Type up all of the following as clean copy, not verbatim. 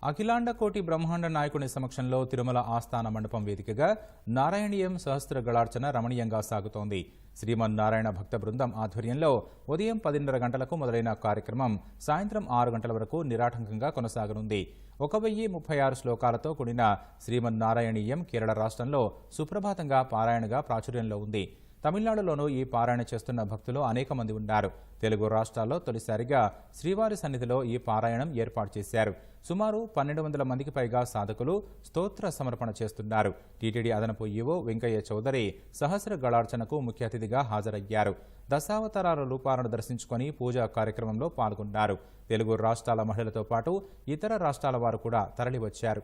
అఖిలాండ కోటి బ్రహ్మాండ నాయకుని సమక్షంలో తిరుమల ఆస్థాన మండపం వేదికగా నారాయణీయం సహస్ర గళార్చన రమణీయంగా సాగుతోంది. శ్రీమన్నారాయణ భక్త బృందం ఆధ్వర్యంలో ఉదయం 10:30 గంటలకు మొదలైన కార్యక్రమం సాయంత్రం 6 గంటల వరకు నిరాటంకంగా కొనసాగనుంది. 1036 శ్లోకాలతో కూడిన శ్రీమన్నారాయణీయం కేరళ రాష్ట్రంలో సుప్రభాతంగా పారాయణగా ప్రాచుర్యంలో ఉంది. తమిళనాడులోనూ ఈ పారాయణ చేస్తున్న భక్తులు అనేక మంది ఉన్నారు. తెలుగు రాష్ట్రాల్లో తొలిసారిగా శ్రీవారి సన్నిధిలో ఈ పారాయణం ఏర్పాటు చేశారు. సుమారు 1200 మందికి పైగా సాధకులు స్తోత్ర సమర్పణ చేస్తున్నారు. టీటీడీ అదనపు ఈవో వెంకయ్య చౌదరి సహస్ర గళార్చనకు ముఖ్య అతిథిగా హాజరయ్యారు. దశావతారాల రూపాలను దర్శించుకొని పూజా కార్యక్రమంలో పాల్గొన్నారు. తెలుగు రాష్ట్రాల మహిళలతో పాటు ఇతర రాష్ట్రాల వారు కూడా తరలివచ్చారు.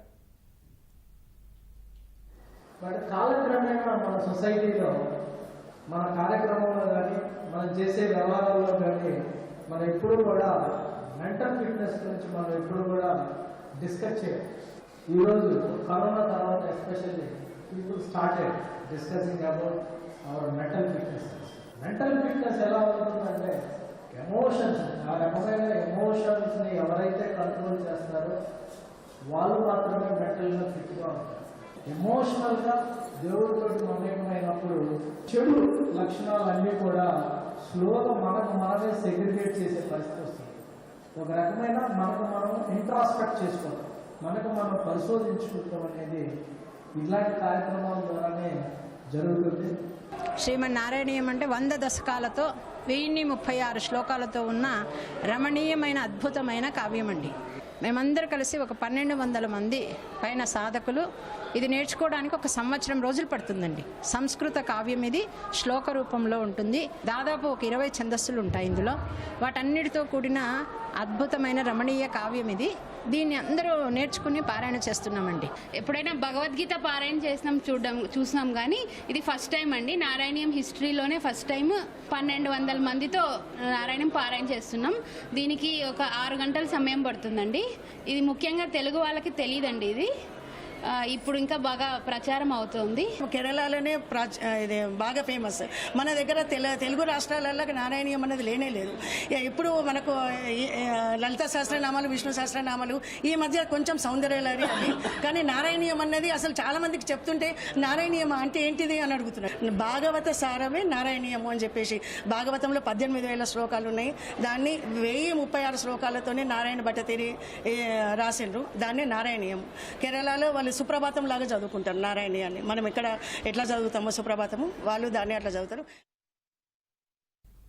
మన కార్యక్రమంలో కానీ మనం చేసే వ్యవహారాల్లో కానీ మనం ఎప్పుడు కూడా మెంటల్ ఫిట్నెస్ గురించి మనం ఎప్పుడు కూడా డిస్కస్ చేయాలి. ఈరోజు కరోనా తర్వాత especially people started discussing about our mental fitness. Mental fitness ఎలా ఉంటుందంటే ఎమోషన్స్, ఆ రకమైన ఎమోషన్స్ని ఎవరైతే కంట్రోల్ చేస్తారో వాళ్ళు మాత్రమే మెంటల్గా ఫిట్గా ఉంటారు. ఎమోషనల్గా దేవుడితో మమేకమైనప్పుడు చెడు లక్షణాలన్నీ కూడా స్లోగా మనమే సెగ్రిగేట్ చేసే పరిస్థితి వస్తుంది. ఒక రకమైన మనకు మనం ఇంట్రాస్పెక్ట్ చేసుకోవడం, మనకు మనం పరిశోధించుకుంటాం అనేది ఇలాంటి కార్యక్రమాల ద్వారానే జరుగుతుంది. శ్రీమన్నారాయణీయం అంటే 100 దశకాలతో 1036 శ్లోకాలతో ఉన్న రమణీయమైన అద్భుతమైన కావ్యం అండి. మేమందరూ కలిసి ఒక 1200 మంది పైన సాధకులు ఇది నేర్చుకోవడానికి ఒక సంవత్సరం రోజులు పడుతుందండి. సంస్కృత కావ్యం ఇది శ్లోక రూపంలో ఉంటుంది. దాదాపు ఒక 20 ఛందస్సులు ఉంటాయి ఇందులో. వాటన్నిటితో కూడిన అద్భుతమైన రమణీయ కావ్యం ఇది. దీన్ని అందరూ నేర్చుకుని పారాయణ చేస్తున్నామండి. ఎప్పుడైనా భగవద్గీత పారాయణ చూసినాం కానీ ఇది ఫస్ట్ టైం అండి. నారాయణీయం హిస్టరీలోనే ఫస్ట్ టైం 1200 మందితో నారాయణం పారాయణ చేస్తున్నాం. దీనికి ఒక 6 గంటల సమయం పడుతుందండి. ఇది ముఖ్యంగా తెలుగు వాళ్ళకి తెలియదండి. ఇది ఇప్పుడు ఇంకా బాగా ప్రచారం అవుతుంది. కేరళలోనే ఇది బాగా ఫేమస్. మన దగ్గర తెలుగు రాష్ట్రాలలో నారాయణీయం అనేది లేనే లేదు. ఇప్పుడు మనకు లలిత సహస్రనామాలు, విష్ణు సహస్రనామాలు ఈ మధ్య కొంచెం సౌందర్యలరి అది, కానీ నారాయణీయం అనేది అసలు చాలా మందికి చెప్తుంటే నారాయణీయం అంటే ఏంటిది అని అడుగుతున్నారు. భాగవత సారమే నారాయణీయము అని చెప్పేసి భాగవతంలో 18,000 శ్లోకాలు ఉన్నాయి. దాన్ని 1036 శ్లోకాలతోనే నారాయణ భట్టతిరి రాసిండ్రు. దాన్ని నారాయణీయం. కేరళలో వాళ్ళు సుప్రభాతం లాగా చదువుకుంటారు నారాయణీయాన్ని. మనం ఇక్కడ ఎట్లా చదువుతామో సుప్రభాతము, వాళ్ళు దాన్ని అట్లా చదువుతారు.